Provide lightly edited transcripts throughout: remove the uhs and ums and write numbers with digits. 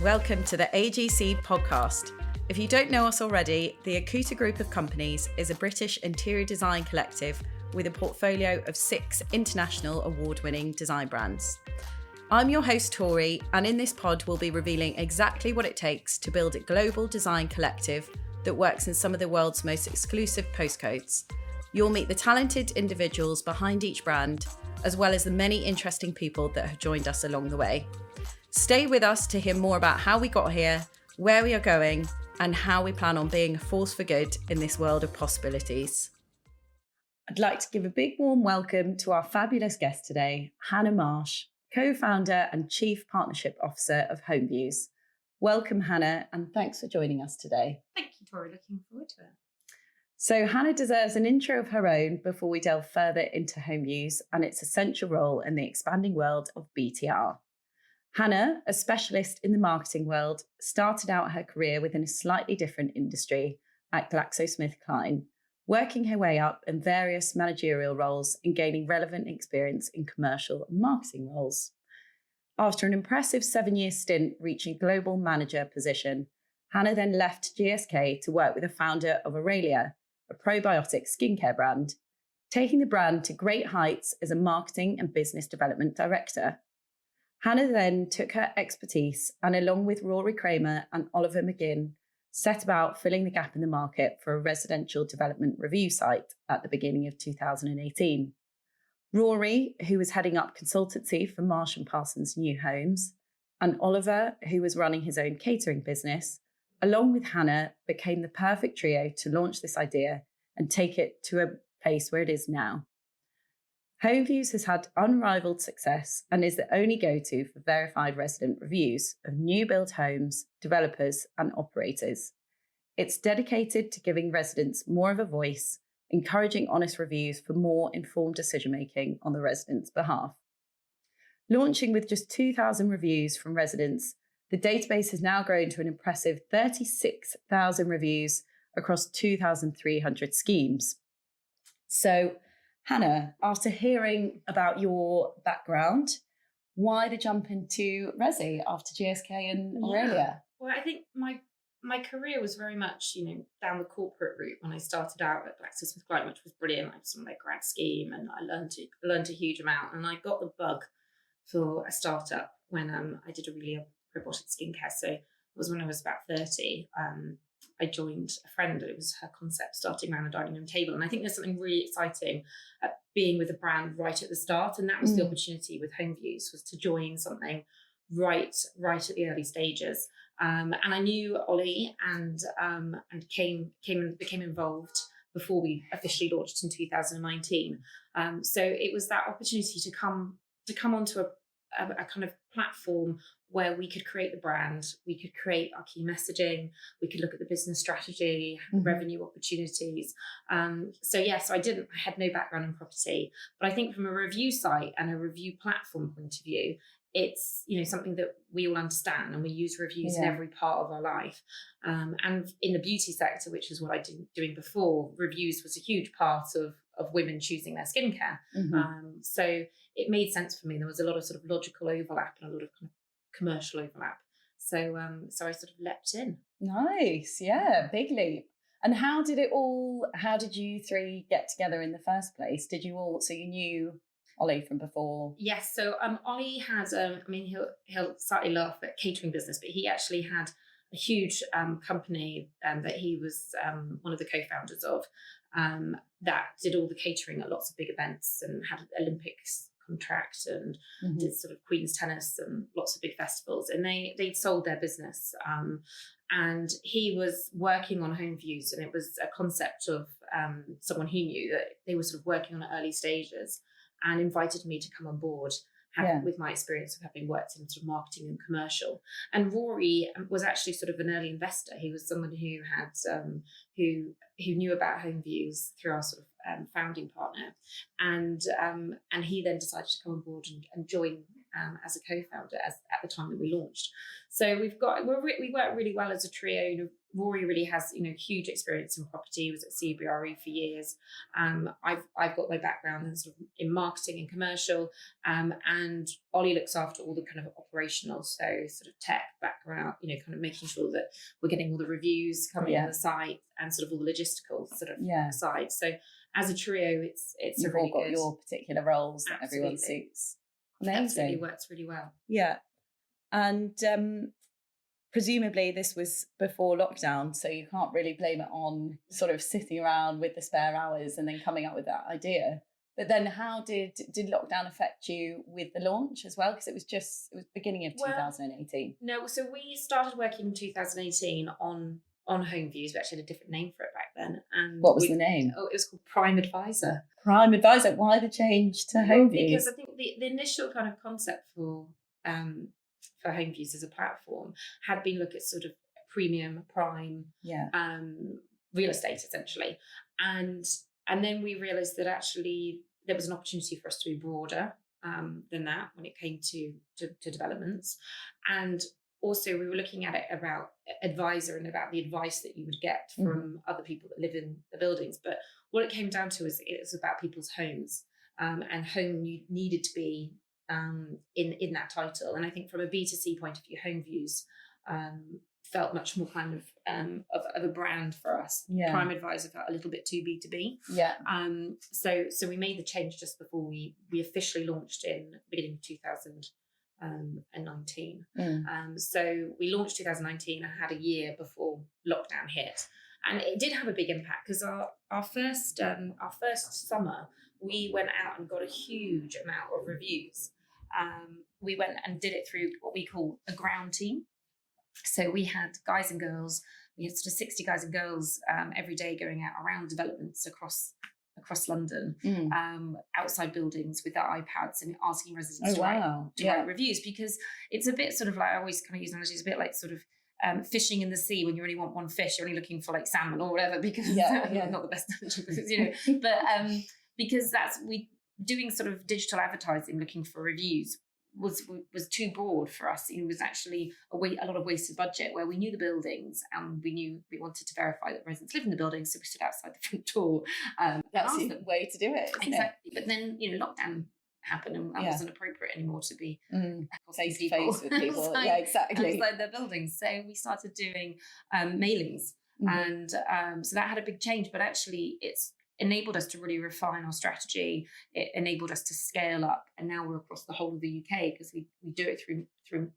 Welcome to the AGC podcast. If you don't know us already, the Akuta Group of Companies is a British interior design collective with a portfolio of 6 international award-winning design brands. I'm your host, Tori, and in this pod we'll be revealing exactly what it takes to build a global design collective that works in some of the world's most exclusive postcodes. You'll meet the talented individuals behind each brand, as well as the many interesting people that have joined us along the way. Stay with us to hear more about how we got here, where we are going, and how we plan on being a force for good in this world of possibilities. I'd like to give a big warm welcome to our fabulous guest today, Hannah Marsh, co-founder and Chief Partnership Officer of Homeviews. Welcome, Hannah, and thanks for joining us today. Thank you, Tori. Looking forward to it. So Hannah deserves an intro of her own before we delve further into Homeviews and its essential role in the expanding world of BTR. Hannah, a specialist in the marketing world, started out her career within a slightly different industry at GlaxoSmithKline, working her way up in various managerial roles and gaining relevant experience in commercial and marketing roles. After an impressive 7-year stint reaching global manager position, Hannah then left GSK to work with the founder of Aurelia, a probiotic skincare brand, taking the brand to great heights as a marketing and business development director. Hannah then took her expertise and, along with Rory Kramer and Oliver McGinn, set about filling the gap in the market for a residential development review site at the beginning of 2018. Rory, who was heading up consultancy for Marsh & Parsons New Homes, and Oliver, who was running his own catering business, along with Hannah, became the perfect trio to launch this idea and take it to a place where it is now. Homeviews has had unrivaled success and is the only go-to for verified resident reviews of new build homes, developers and operators. It's dedicated to giving residents more of a voice, encouraging honest reviews for more informed decision-making on the residents' behalf. Launching with just 2,000 reviews from residents, the database has now grown to an impressive 36,000 reviews across 2,300 schemes. So, Hannah, after hearing about your background, why the jump into Resi after GSK and Aurelia? Well, I think my career was very much, down the corporate route when I started out at GlaxoSmithKline, which was brilliant. I was on their grad scheme and I learned a huge amount. And I got the bug for a startup when I did Aurelia probiotic skincare. So it was when I was about 30. I joined a friend. It was her concept, starting around a dining room table. And I think there's something really exciting at being with a brand right at the start. And that was the opportunity with Homeviews, was to join something right at the early stages. And I knew Ollie and became involved before we officially launched in 2019. So it was that opportunity to come onto a kind of platform where we could create the brand, we could create our key messaging, we could look at the business strategy, revenue opportunities. So I had no background in property, but I think from a review site and a review platform point of view, it's something that we all understand, and we use reviews in every part of our life. And in the beauty sector, which is what I did doing before, reviews was a huge part of women choosing their skincare. So it made sense for me. There was a lot of sort of logical overlap and a lot of kind of commercial overlap. So I sort of leapt in. Nice, yeah, big leap. And how did you three get together in the first place? So you knew Ollie from before? Yes, so Ollie had, he'll slightly laugh at catering business, but he actually had a huge company that he was one of the co-founders of that did all the catering at lots of big events and had Olympics contract and did sort of Queen's tennis and lots of big festivals, and they'd sold their business and he was working on Homeviews, and it was a concept of someone he knew that they were sort of working on at early stages, and invited me to come on board with my experience of having worked in sort of marketing and commercial. And Rory was actually sort of an early investor. He was someone who had who knew about Homeviews through our sort of founding partner, and he then decided to come on board and join as a co-founder at the time that we launched. So we work really well as a trio. You know, Rory really has, you know, huge experience in property. He was at CBRE for years. I've got my background in sort of in marketing and commercial, and Ollie looks after all the kind of operational, so sort of tech background, you know, kind of making sure that we're getting all the reviews coming on the site and sort of all the logistical sort of side. So as a trio, it's You've a really all got good, your particular roles that everyone suits. Amazing. Absolutely works really well. Yeah. And presumably this was before lockdown, so you can't really blame it on sort of sitting around with the spare hours and then coming up with that idea. But then how did lockdown affect you with the launch as well? Because it was beginning of 2018. No, so we started working in 2018 on Homeviews. We actually had a different name for it back then. And what was the name? Oh, it was called Prime Advisor. Prime Advisor. Why the change to Homeviews? Because I think the initial kind of concept for Homeviews as a platform had been look at sort of premium prime real estate essentially, and then we realised that actually there was an opportunity for us to be broader than that when it came to developments. And also we were looking at it about advisor and about the advice that you would get from other people that live in the buildings. But what it came down to is it was about people's homes, and home needed to be in that title. And I think from a B2C point of view, Homeviews felt much more kind of a brand for us. Prime Advisor felt a little bit too B2B. So we made the change just before we officially launched in the beginning of 2019. So we launched 2019 and had a year before lockdown hit, and it did have a big impact because our first summer we went out and got a huge amount of reviews. We went and did it through what we call a ground team. So we had guys and girls, we had sort of 60 guys and girls every day going out around developments across London, outside buildings with their iPads and asking residents to write reviews, because it's a bit sort of like, I always kind of use analogies, it's a bit like sort of fishing in the sea when you only want one fish, you're only looking for like salmon or whatever, because not the best analogy, because, you know, but because we doing sort of digital advertising looking for reviews was too broad for us. It was actually a lot of wasted budget, where we knew the buildings and we knew we wanted to verify that residents live in the buildings, so we stood outside the front door. That's the way to do it, exactly. But then, you know, lockdown happened and that wasn't appropriate anymore to be face to face with people. Exactly. Outside their buildings. So we started doing mailings, and so that had a big change. But actually, it's enabled us to really refine our strategy. It enabled us to scale up, and now we're across the whole of the UK because we do it through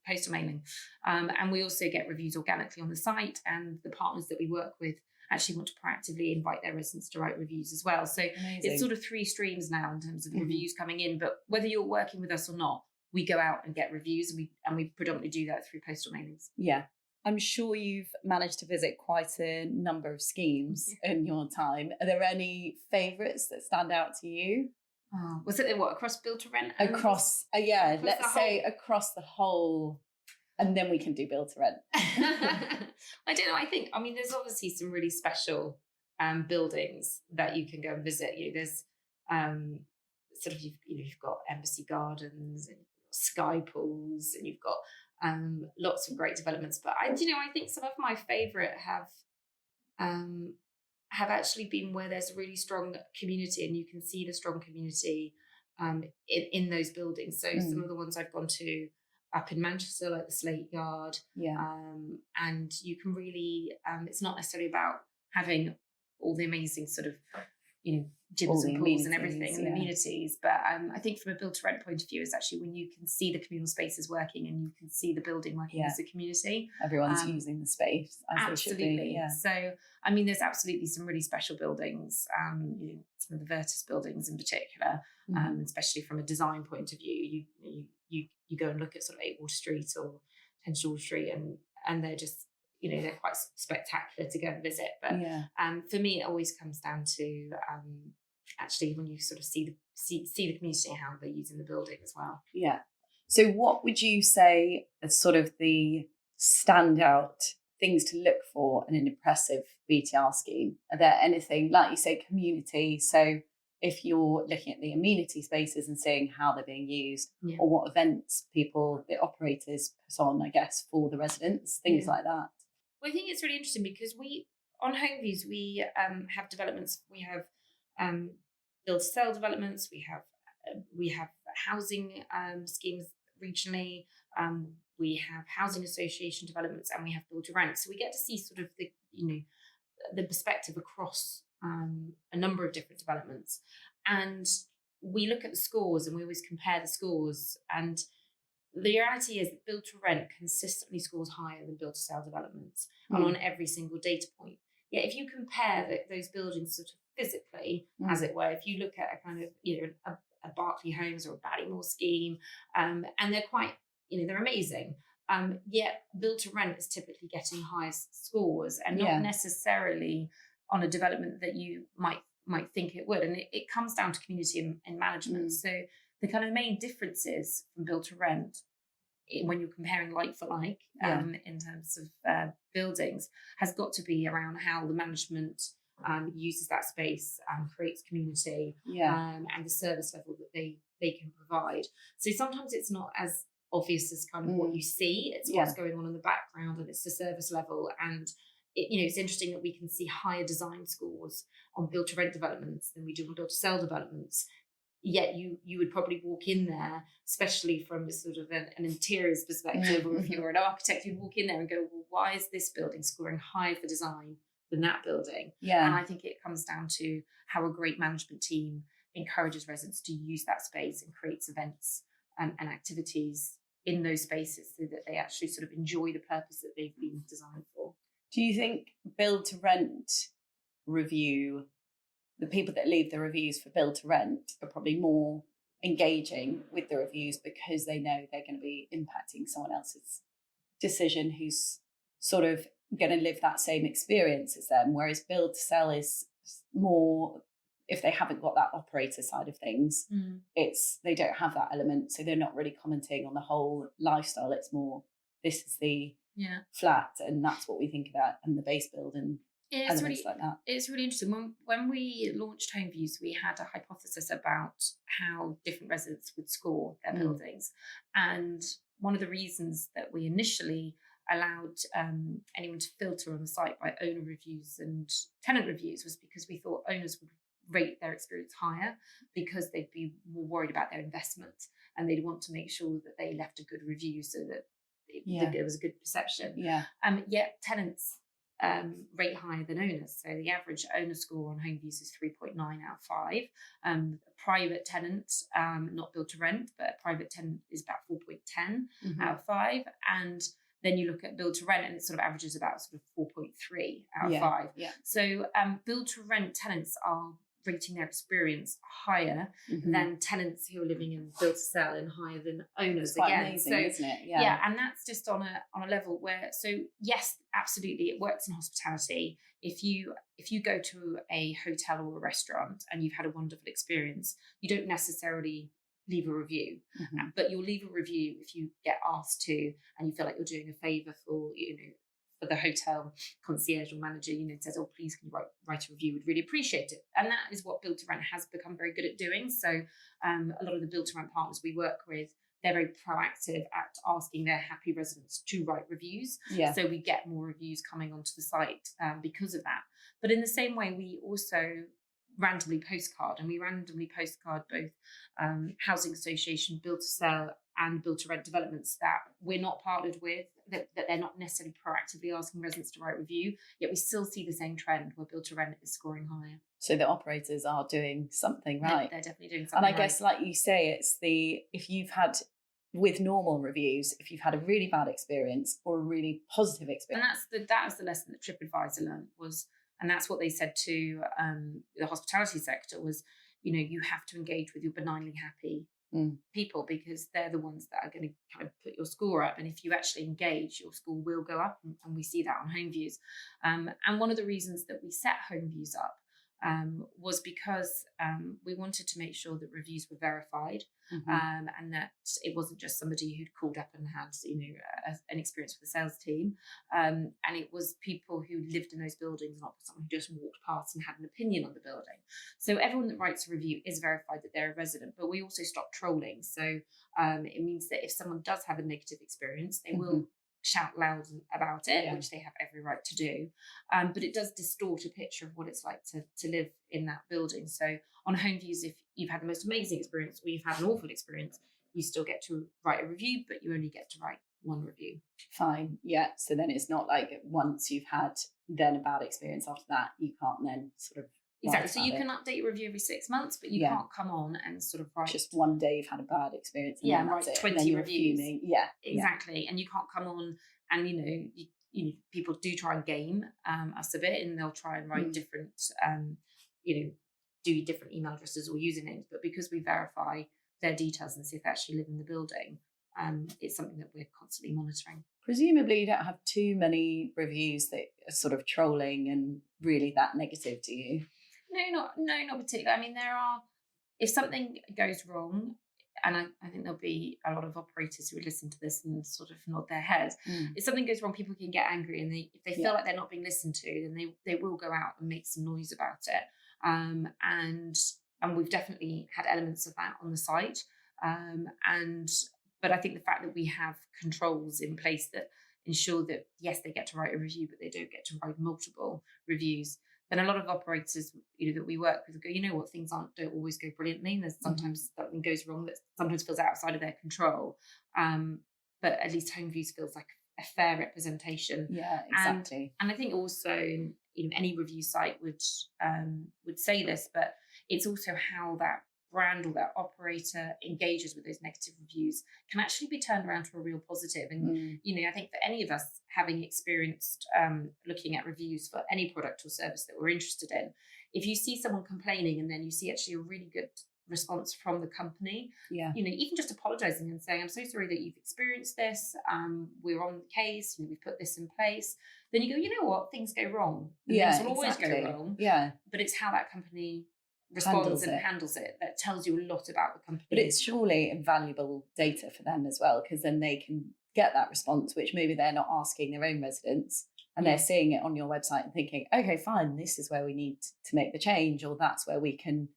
postal mailing, and we also get reviews organically on the site, and the partners that we work with actually want to proactively invite their residents to write reviews as well. So it's sort of 3 streams now in terms of reviews coming in, but whether you're working with us or not, we go out and get reviews, and we predominantly do that through postal mailings. I'm sure you've managed to visit quite a number of schemes in your time. Are there any favourites that stand out to you? Was it across build to rent? Across across the whole, and then we can do build to rent. I don't know. I mean, there's obviously some really special buildings that you can go and visit. You know, there's sort of you've got Embassy Gardens and Sky Pools, and you've got lots of great developments. But I think some of my favourite have actually been where there's a really strong community, and you can see the strong community in those buildings. So some of the ones I've gone to up in Manchester, like the Slate Yard, and you can really it's not necessarily about having all the amazing sort of gyms and pools and everything and the amenities, but I think from a build to rent point of view is actually when you can see the communal spaces working and you can see the building working as a community. Everyone's using the space as absolutely. They should be, So I mean, there's absolutely some really special buildings, some of the Virtus buildings in particular, especially from a design point of view. You go and look at sort of 8 Water Street or 10 George Street, and they're just they're quite spectacular to go and visit. But for me, it always comes down to actually when you sort of see the community and how they're using the building as well. So what would you say as sort of the standout things to look for in an impressive BTR scheme? Are there anything, like you say, community? So if you're looking at the amenity spaces and seeing how they're being used, Yeah. or what events the operators put on, I guess, for the residents, things like that. Well, I think it's really interesting because on Homeviews, we have developments. We have build to sell developments. We have housing schemes regionally. We have housing association developments, and we have build to rent. So we get to see sort of the perspective across a number of different developments, and we look at the scores and we always compare the scores. And the reality is that build to rent consistently scores higher than build to sell developments, and on every single data point. Yet if you compare those buildings sort of physically, as it were, if you look at a kind of a Berkeley Homes or a Ballymore scheme, and they're quite they're amazing. Yet build to rent is typically getting higher scores, and not necessarily on a development that you might think it would. And it comes down to community and management. So the kind of main differences from build to rent, when you're comparing like for like, in terms of buildings, has got to be around how the management uses that space and creates community, and the service level that they can provide. So sometimes it's not as obvious as kind of what you see. It's what's going on in the background, and it's the service level. And it's interesting that we can see higher design scores on build to rent developments than we do on build to sell developments. Yet you would probably walk in there, especially from a sort of an interiors perspective, or if you're an architect, you'd walk in there and go, well, why is this building scoring higher for design than that building? And I think it comes down to how a great management team encourages residents to use that space and creates events and activities in those spaces so that they actually sort of enjoy the purpose that they've been designed for. Do you think build to rent review, the people that leave the reviews for build to rent are probably more engaging with the reviews because they know they're going to be impacting someone else's decision who's sort of going to live that same experience as them, whereas build to sell is more, if they haven't got that operator side of things, they don't have that element, so they're not really commenting on the whole lifestyle. It's more, this is the flat and that's what we think about, and the base build and elements like that. It's really interesting. When we launched Homeviews, we had a hypothesis about how different residents would score their buildings. And one of the reasons that we initially allowed anyone to filter on the site by owner reviews and tenant reviews was because we thought owners would rate their experience higher because they'd be more worried about their investment, and they'd want to make sure that they left a good review so that there was a good perception. Yet tenants rate higher than owners. So the average owner score on Homeviews is 3.9 out of 5. A private tenant, not build to rent, but a private tenant is about 4.10 out of 5. And then you look at build to rent and it sort of averages about sort of 4.3 out of 5. So build to rent tenants are rating their experience higher than tenants who are living in build to sell, and higher than owners. It's quite amazing, isn't it? And that's just on a level where, so yes, absolutely, it works in hospitality. If you go to a hotel or a restaurant and you've had a wonderful experience, you don't necessarily leave a review, but you'll leave a review if you get asked to, and you feel like you're doing a favour for for the hotel concierge or manager, says, oh, please can you write a review, we'd really appreciate it. And that is what build to rent has become very good at doing. So a lot of the build to rent partners we work with, they're very proactive at asking their happy residents to write reviews. So we get more reviews coming onto the site because of that. But in the same way, we also randomly postcard both housing association, build to sell and build to rent developments that we're not partnered with, that they're not necessarily proactively asking residents to write review, yet we still see the same trend where build to rent is scoring higher. So the operators are doing something right. They're definitely doing something right. And I guess, like you say, it's if you've had, with normal reviews, if you've had a really bad experience or a really positive experience. And that was the lesson that TripAdvisor learned was, and that's what they said to the hospitality sector was, you have to engage with your benignly happy people, because they're the ones that are going to kind of put your score up. And if you actually engage, your score will go up. And we see that on Homeviews. And one of the reasons that we set Homeviews up was because we wanted to make sure that reviews were verified. and that it wasn't just somebody who'd called up and had, an experience with the sales team. And it was people who lived in those buildings, not someone who just walked past and had an opinion on the building. So everyone that writes a review is verified that they're a resident, but we also stop trolling. So it means that if someone does have a negative experience, they will shout loud about it, which they have every right to do. But it does distort a picture of what it's like to live in that building. So on Homeviews, if you've had the most amazing experience or you've had an awful experience, you still get to write a review, but you only get to write one review. Fine. Yeah. So then it's not like once you've had then a bad experience after that, you can't then sort of. Exactly. So you can update your review every 6 months, but you can't come on and sort of write. Just one day you've had a bad experience. And write 20 reviews. Fuming. Yeah. Exactly. And you can't come on and, people do try and game us a bit, and they'll try and write different, do different email addresses or usernames. But because we verify their details and see if they actually live in the building, it's something that we're constantly monitoring. Presumably you don't have too many reviews that are sort of trolling and really that negative, do you? No, not particularly. I mean, if something goes wrong, and I think there'll be a lot of operators who would listen to this and sort of nod their head. If something goes wrong, people can get angry, and if they feel like they're not being listened to, then they will go out and make some noise about it. And we've definitely had elements of that on the site. But I think the fact that we have controls in place that ensure that, yes, they get to write a review, but they don't get to write multiple reviews, then a lot of operators, that we work with go, things don't always go brilliantly. And there's sometimes something goes wrong that sometimes feels outside of their control. But at least Homeviews feels like a fair representation. Yeah, exactly. And I think also, any review site would say this, but it's also how that brand or that operator engages with those negative reviews can actually be turned around to a real positive. And, I think for any of us having experienced looking at reviews for any product or service that we're interested in, if you see someone complaining and then you see actually a really good response from the company, even just apologizing and saying, I'm so sorry that you've experienced this. We're on the case, we've put this in place. Then you go, you know what, things go wrong. Things will always go wrong. Yeah. But it's how that company responds and handles it that tells you a lot about the company. But it's surely invaluable data for them as well, because then they can get that response, which maybe they're not asking their own residents, and they're seeing it on your website and thinking, okay, fine, this is where we need to make the change, or that's where we can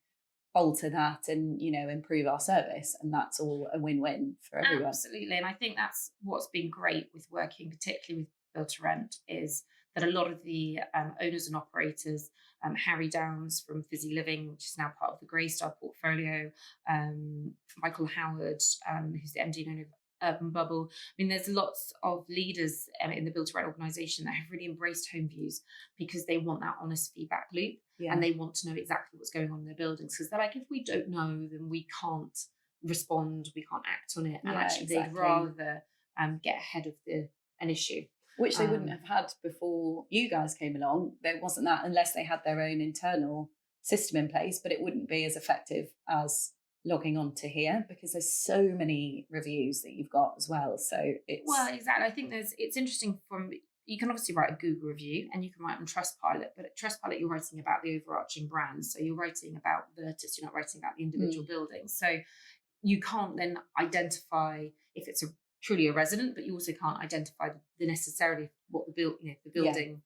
alter that and improve our service, and that's all a win-win for everyone. Absolutely. And I think that's what's been great with working particularly with Build to Rent, is that a lot of the owners and operators, Harry Downs from Fizzy Living, which is now part of the Greystar portfolio, Michael Howard, who's the MD and owner of Urban Bubble. I mean, there's lots of leaders in the Build to Rent organisation that have really embraced Homeviews because they want that honest feedback loop, and they want to know exactly what's going on in their buildings, because they're like, if we don't know, then we can't respond, we can't act on it, and they'd rather get ahead of an issue. Which they wouldn't have had before you guys came along. There wasn't that, unless they had their own internal system in place, but it wouldn't be as effective as logging on to here, because there's so many reviews that you've got as well. So it's... Well, exactly. I think it's interesting you can obviously write a Google review and you can write on Trustpilot, but at Trustpilot you're writing about the overarching brand. So you're writing about Vertus, you're not writing about the individual buildings. So you can't then identify if it's truly a resident, but you also can't identify necessarily what the building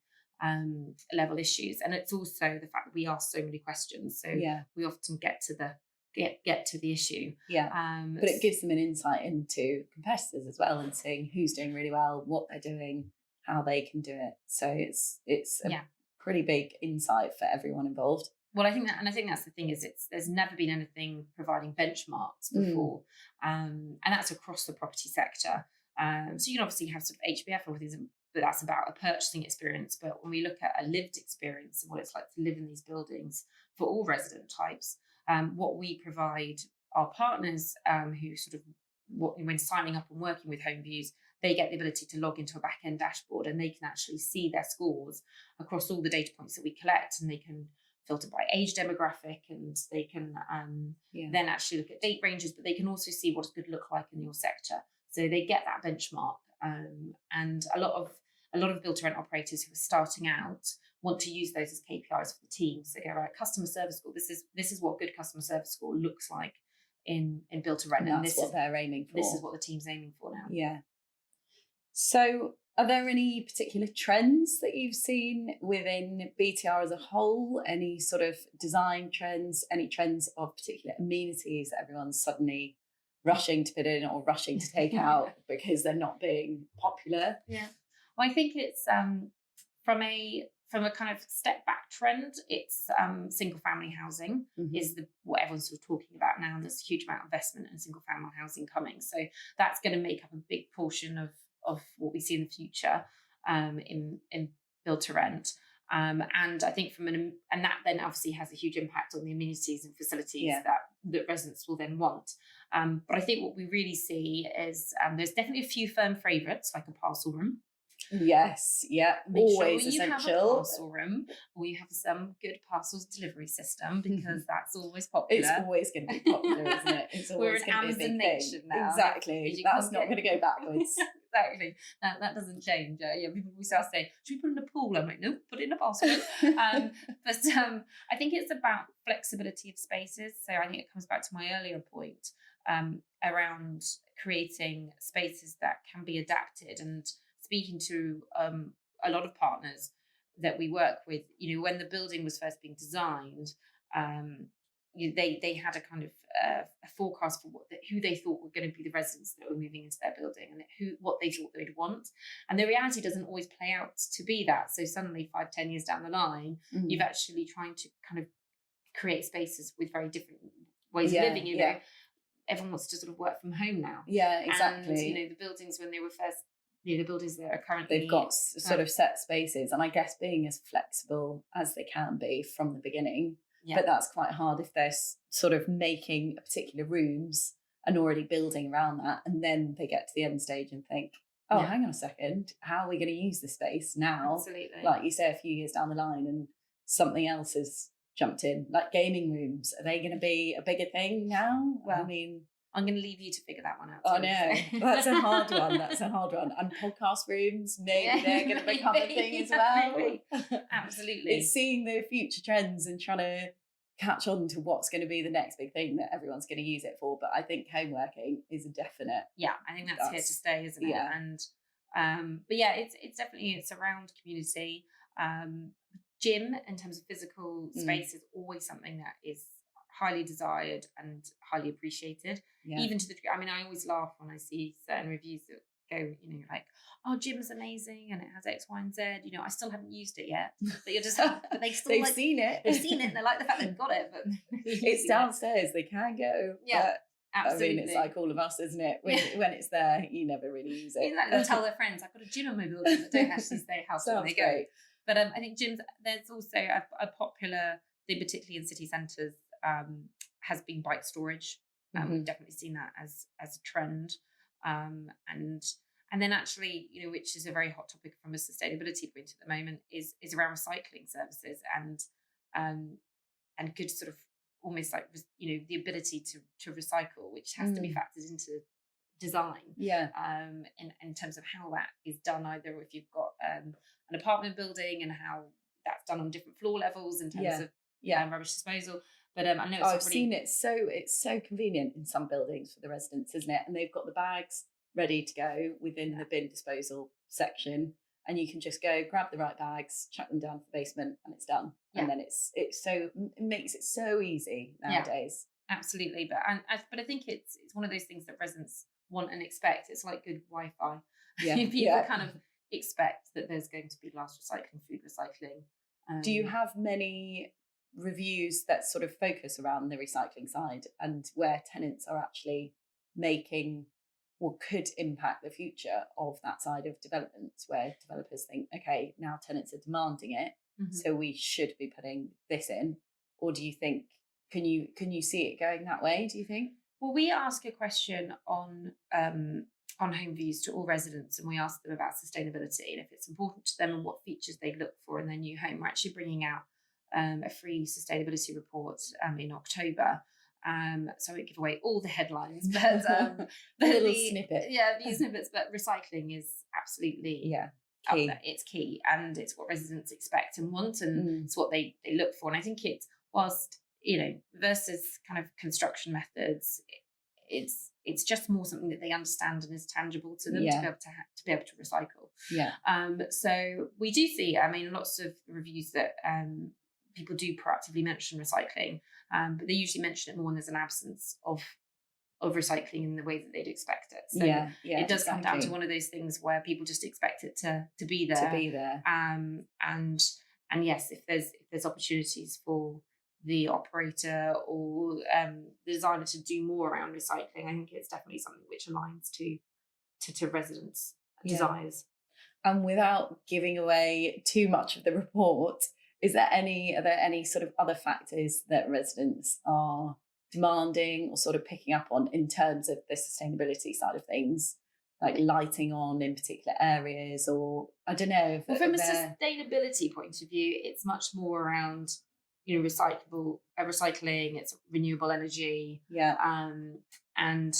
level issues. And it's also the fact that we ask so many questions, so we often get to the issue. But it gives them an insight into competitors as well, and seeing who's doing really well, what they're doing, how they can do it. So it's a pretty big insight for everyone involved. Well, I think that's the thing, is there's never been anything providing benchmarks before, and that's across the property sector. So you can obviously have sort of HBF or things, but that's about a purchasing experience. But when we look at a lived experience and what it's like to live in these buildings for all resident types, what we provide our partners who sort of, when signing up and working with Homeviews, they get the ability to log into a back-end dashboard, and they can actually see their scores across all the data points that we collect, and they can filter by age demographic, and they can then actually look at date ranges, but they can also see what it could look like in your sector. So they get that benchmark. And a lot of Build to Rent operators who are starting out want to use those as KPIs for the team. So go, right, customer service score, this is what good customer service score looks like in build to rent, and that's what they're aiming for. This is what the team's aiming for now. Yeah. So are there any particular trends that you've seen within BTR as a whole? Any sort of design trends, any trends of particular amenities that everyone's suddenly rushing to put in or rushing to take out because they're not being popular? Yeah. Well, I think it's from a kind of step back trend, it's single family housing is what everyone's sort of talking about now. And there's a huge amount of investment in single family housing coming. So that's going to make up a big portion of what we see in the future in build to rent. And I think and that then obviously has a huge impact on the amenities and facilities that residents will then want. But I think what we really see is there's definitely a few firm favourites, like a parcel room. Yes, yeah, always Make sure you essential. have a parcel room, or you have some good parcels delivery system, because that's always popular. It's always going to be popular, isn't it? It's always going to be a big thing. Now. Exactly, that's not going to go backwards. Exactly, that doesn't change. People will start saying, "Should we put in a pool?" I'm like, "Nope, put it in a parcel room." But I think it's about flexibility of spaces. So I think it comes back to my earlier point around creating spaces that can be adapted. And speaking to a lot of partners that we work with, when the building was first being designed, they had a kind of a forecast for who they thought were going to be the residents that were moving into their building, and what they thought they'd want. And the reality doesn't always play out to be that. So suddenly 5-10 years down the line, you've actually trying to kind of create spaces with very different ways of living. You know, everyone wants to sort of work from home now. Yeah, exactly. And the buildings when they were first, the buildings that are currently, they've got sort of set spaces, and I guess being as flexible as they can be from the beginning. But that's quite hard if they're sort of making particular rooms and already building around that, and then they get to the end stage and think, oh, hang on a second, how are we going to use the space now? Absolutely. Like you say, a few years down the line and something else has jumped in, like gaming rooms. Are they going to be a bigger thing now? Well, I mean, I'm going to leave you to figure that one out. Oh no, that's a hard one. And podcast rooms, maybe they're going to become a thing as well. Absolutely. It's seeing the future trends and trying to catch on to what's going to be the next big thing that everyone's going to use it for. But I think home-working is a definite. Yeah, I think that's here to stay, isn't it? Yeah. And but yeah, it's definitely around community. Gym in terms of physical space is always something that is highly desired and highly appreciated. Even to the degree, I mean, I always laugh when I see certain reviews that go, like, oh, gym's amazing and it has X, Y, and Z. I still haven't used it yet. But you're just, but they've seen it. They've seen it and they like the fact they've got it. But it's downstairs. They can go. Yeah. Absolutely. I mean, it's like all of us, isn't it? When it's there, you never really use it. Exactly. They'll tell their friends, I've got a gym in my building, but don't actually stay house when they go. Great. But I think gyms, there's also a popular thing, particularly in city centres, has been bike storage. We've definitely seen that as a trend. And then actually, which is a very hot topic from a sustainability point at the moment, is around recycling services and good sort of almost like, the ability to recycle, which has to be factored into design. Yeah. In terms of how that is done, either if you've got an apartment building and how that's done on different floor levels in terms of rubbish disposal. But I know I've seen it. It's so convenient in some buildings for the residents, isn't it? And they've got the bags ready to go within the bin disposal section, and you can just go grab the right bags, chuck them down to the basement, and it's done. And then it makes it so easy nowadays. Absolutely, but I think it's one of those things that residents want and expect. It's like good Wi-Fi. People kind of expect that there's going to be glass recycling, food recycling. Do you have many reviews that sort of focus around the recycling side and where tenants are actually making or could impact the future of that side of development, where developers think, okay, now tenants are demanding it, so we should be putting this in? Or do you think, can you see it going that way, do you think? Well, we ask a question on Homeviews to all residents, and we ask them about sustainability and if it's important to them and what features they look for in their new home. We're actually bringing out a free sustainability report in October. So I won't give away all the headlines, but a little snippet. Yeah, these snippets, but recycling is absolutely key. It's key, and it's what residents expect and want, and it's what they look for. And I think it's, whilst versus kind of construction methods, it's just more something that they understand and is tangible to them to be able to recycle. So we do see, I mean, lots of reviews that people do proactively mention recycling, but they usually mention it more when there's an absence of recycling in the way that they'd expect it. So it does come down to one of those things where people just expect it to be there. And yes, if there's opportunities for the operator or the designer to do more around recycling, I think it's definitely something which aligns to residents' desires. And without giving away too much of the report, are there any sort of other factors that residents are demanding or sort of picking up on in terms of the sustainability side of things, like lighting on in particular areas, or I don't know? From a sustainability point of view, it's much more around recycling, it's renewable energy, and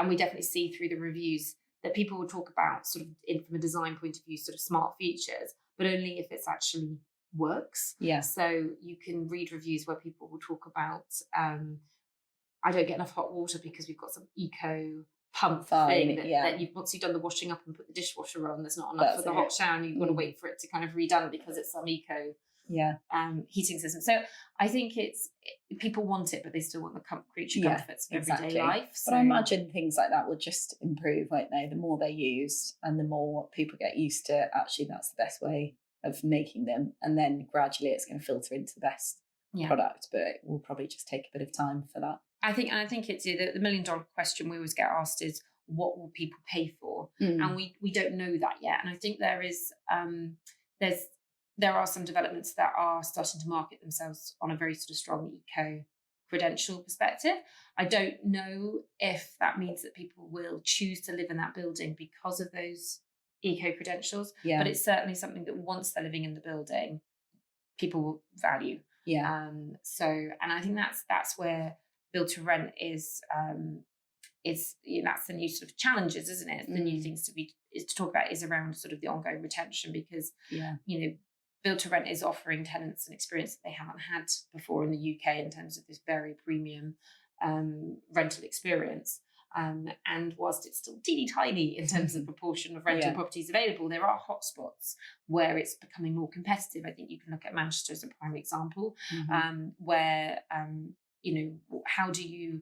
we definitely see through the reviews that people will talk about sort of from a design point of view, sort of smart features, but only if it's actually works. So you can read reviews where people will talk about I don't get enough hot water because we've got some eco pump thing that once you've done the washing up and put the dishwasher on, there's not enough for the hot shower, and you've got to wait for it to kind of redone because it's some eco heating system. So I think people want it, but they still want the creature comforts of everyday life. So. But I imagine things like that will just improve, won't they? The more they're used and the more people get used to actually that's the best way of making them, and then gradually it's going to filter into the best product, but it will probably just take a bit of time for that. I think it's the $1 million question we always get asked is, what will people pay for? And we don't know that yet. And I think there are some developments that are starting to market themselves on a very sort of strong eco credential perspective. I don't know if that means that people will choose to live in that building because of those eco credentials, but it's certainly something that once they're living in the building, people will value. And I think that's where build to rent is that's the new sort of challenges, isn't it? The new things to talk about is around sort of the ongoing retention, because build to rent is offering tenants an experience that they haven't had before in the UK in terms of this very premium rental experience. And whilst it's still teeny tiny in terms of proportion of rental properties available, there are hotspots where it's becoming more competitive. I think you can look at Manchester as a prime example, where how do you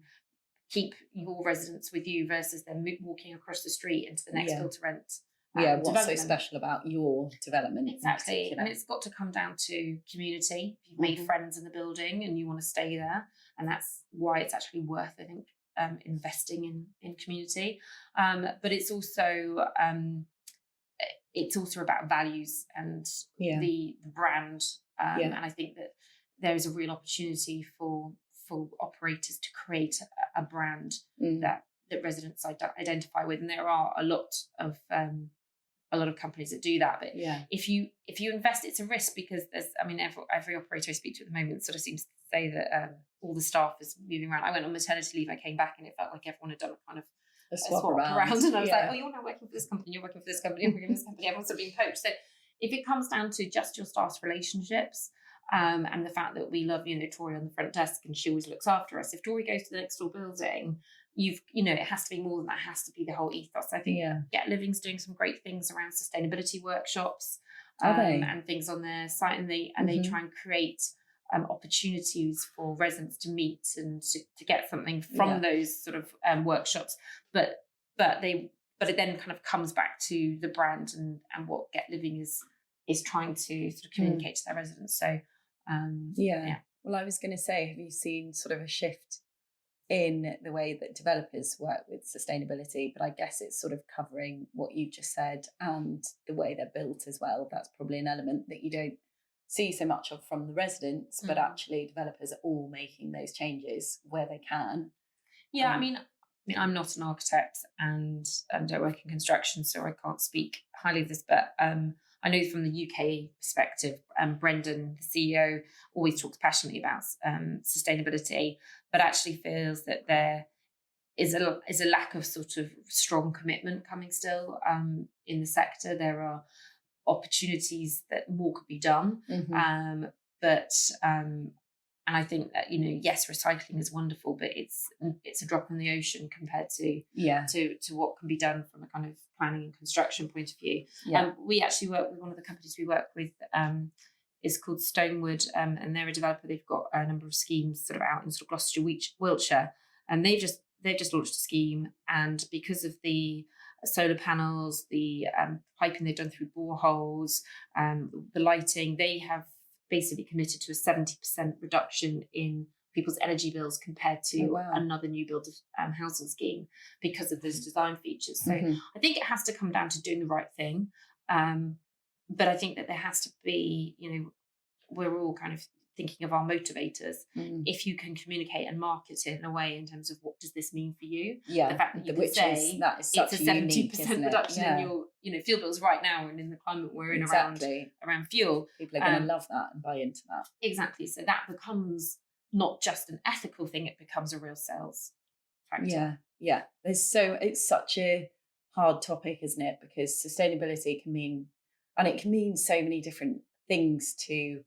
keep your residents with you versus them walking across the street into the next build to rent. What's so special about your development? Exactly. And it's got to come down to community. If you've made friends in the building and you want to stay there, and that's why it's actually worth, I think, investing in community. But it's also about values and the brand. And I think that there is a real opportunity for operators to create a brand that residents identify with, and there are a lot of companies that do that. But if you invest, it's a risk, because every operator I speak to at the moment sort of seems to say that all the staff is moving around. I went on maternity leave, I came back, and it felt like everyone had done a kind of a swap around, and I was like, oh, you're now working for this company, you're working for this company, you're working for this company, everyone's sort of being poached. So if it comes down to just your staff's relationships, and the fact that we love, Tori on the front desk and she always looks after us. If Tori goes to the next door building, it has to be more than that. It has to be the whole ethos. I think Get Living's doing some great things around sustainability workshops and things on their site, and they try and create opportunities for residents to meet and to get something from those sort of workshops. But it then kind of comes back to the brand and what Get Living is trying to sort of communicate to their residents. So well, I was going to say, have you seen sort of a shift in the way that developers work with sustainability? But I guess it's sort of covering what you've just said and the way they're built as well. That's probably an element that you don't see so much of from the residents, but actually developers are all making those changes where they can. I mean, I'm not an architect and don't work in construction, so I can't speak highly of this, but I know from the UK perspective, Brendan, the CEO, always talks passionately about sustainability, but actually feels that there is a lack of sort of strong commitment coming still in the sector. There are opportunities that more could be done, I think that, yes, recycling is wonderful, but it's a drop in the ocean compared to what can be done from a kind of planning and construction point of view. We actually work with one of the companies we work with is called Stonewood, and they're a developer. They've got a number of schemes sort of out in sort of Gloucestershire, Wiltshire, and they've just launched a scheme, and because of the solar panels, the piping they've done through boreholes, the lighting, they have basically committed to a 70% reduction in people's energy bills compared to another new build housing scheme because of those design features. So I think it has to come down to doing the right thing. But I think that there has to be, we're all kind of thinking of our motivators. If you can communicate and market it in a way in terms of what does this mean for you? The fact that you can say it's a 70% reduction in your fuel bills right now, and in the climate we're in around fuel. People are going to love that and buy into that. Exactly. So that becomes not just an ethical thing, it becomes a real sales factor. Yeah. It's such a hard topic, isn't it? Because sustainability can mean so many different things to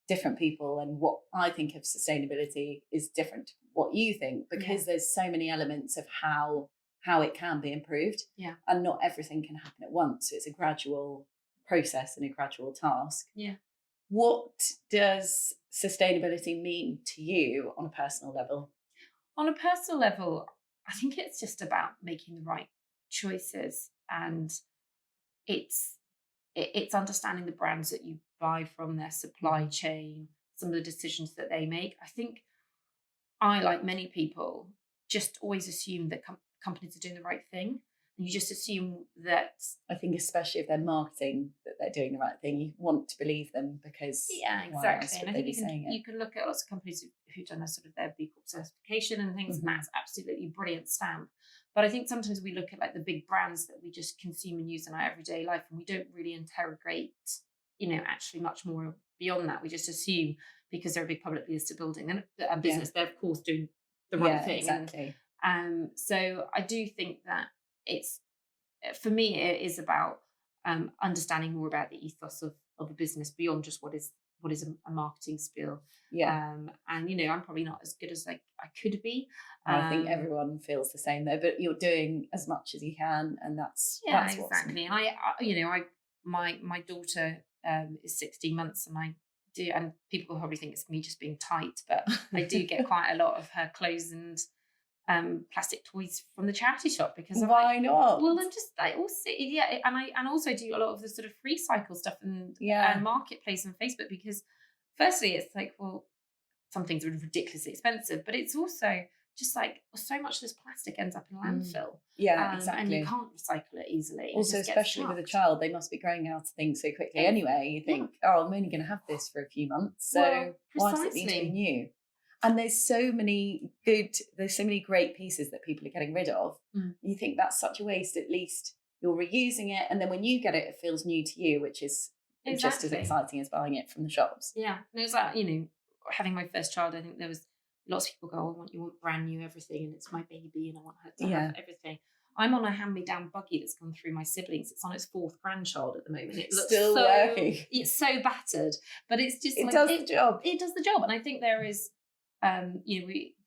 different people, and what I think of sustainability is different to what you think, because there's so many elements of how it can be improved, and not everything can happen at once. So it's a gradual process and a gradual task. What does sustainability mean to you on a personal level? On a personal level, I think it's just about making the right choices, and it's understanding the brands that you buy from, their supply chain, some of the decisions that they make. I think I, like many people, just always assume that companies are doing the right thing. And you just assume that. I think especially if they're marketing that they're doing the right thing, you want to believe them, because exactly. And I think you can look at lots of companies who've done their B Corp certification and things, and that's absolutely brilliant stamp. But I think sometimes we look at like the big brands that we just consume and use in our everyday life, and we don't really interrogate, actually much more beyond that. We just assume because they're a big publicly listed building and a business, they're of course doing the right thing. Exactly. And so I do think that for me, it is about understanding more about the ethos of a business beyond just what is a marketing spiel. And I'm probably not as good as I could be. I think everyone feels the same though, but you're doing as much as you can, and that's exactly. And my daughter is 16 months, and I do, and people will probably think it's me just being tight, but I do get quite a lot of her clothes and plastic toys from the charity shop, because why not? Well, I also do a lot of the sort of free cycle stuff and marketplace and Facebook, because firstly it's like, well, some things are ridiculously expensive, but it's also just like so much of this plastic ends up in landfill. Exactly. And you can't recycle it easily. Also, especially with a child, they must be growing out of things so quickly anyway. You think, I'm only going to have this for a few months, so why does it need to be new? And there's so many great pieces that people are getting rid of. You think that's such a waste. At least you're reusing it, and then when you get it, it feels new to you, which is just as exciting as buying it from the shops. Yeah, and it was like, having my first child, I think there was lots of people go, you want brand new everything, and it's my baby, and I want her to have everything. I'm on a hand-me-down buggy that's gone through my siblings. It's on its 4th grandchild at the moment. It looks still working. It's so battered, but it's just it does the job. It does the job, and I think there is.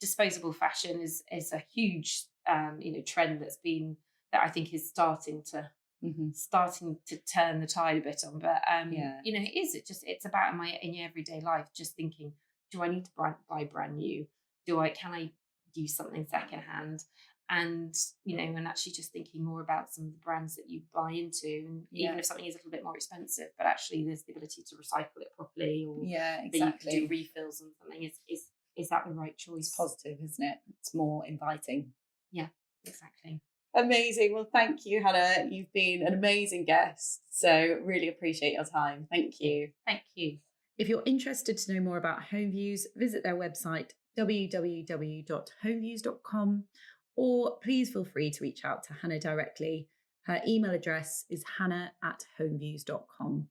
Disposable fashion is a huge trend that I think is starting to turn the tide a bit on. But it's about in your everyday life, just thinking, do I need to buy brand new? Can I use something secondhand? And and actually just thinking more about some of the brands that you buy into, and even if something is a little bit more expensive, but actually there's the ability to recycle it properly, or that you can do refills on something. Is that the right choice? It's positive, isn't it? It's more inviting. Yeah, exactly. Amazing. Well, thank you, Hannah. You've been an amazing guest. So really appreciate your time. Thank you. Thank you. If you're interested to know more about Homeviews, visit their website, www.homeviews.com, or please feel free to reach out to Hannah directly. Her email address is hannah@homeviews.com.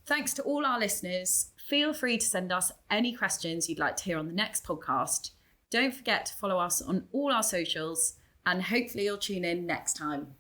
Thanks to all our listeners. Feel free to send us any questions you'd like to hear on the next podcast. Don't forget to follow us on all our socials, and hopefully you'll tune in next time.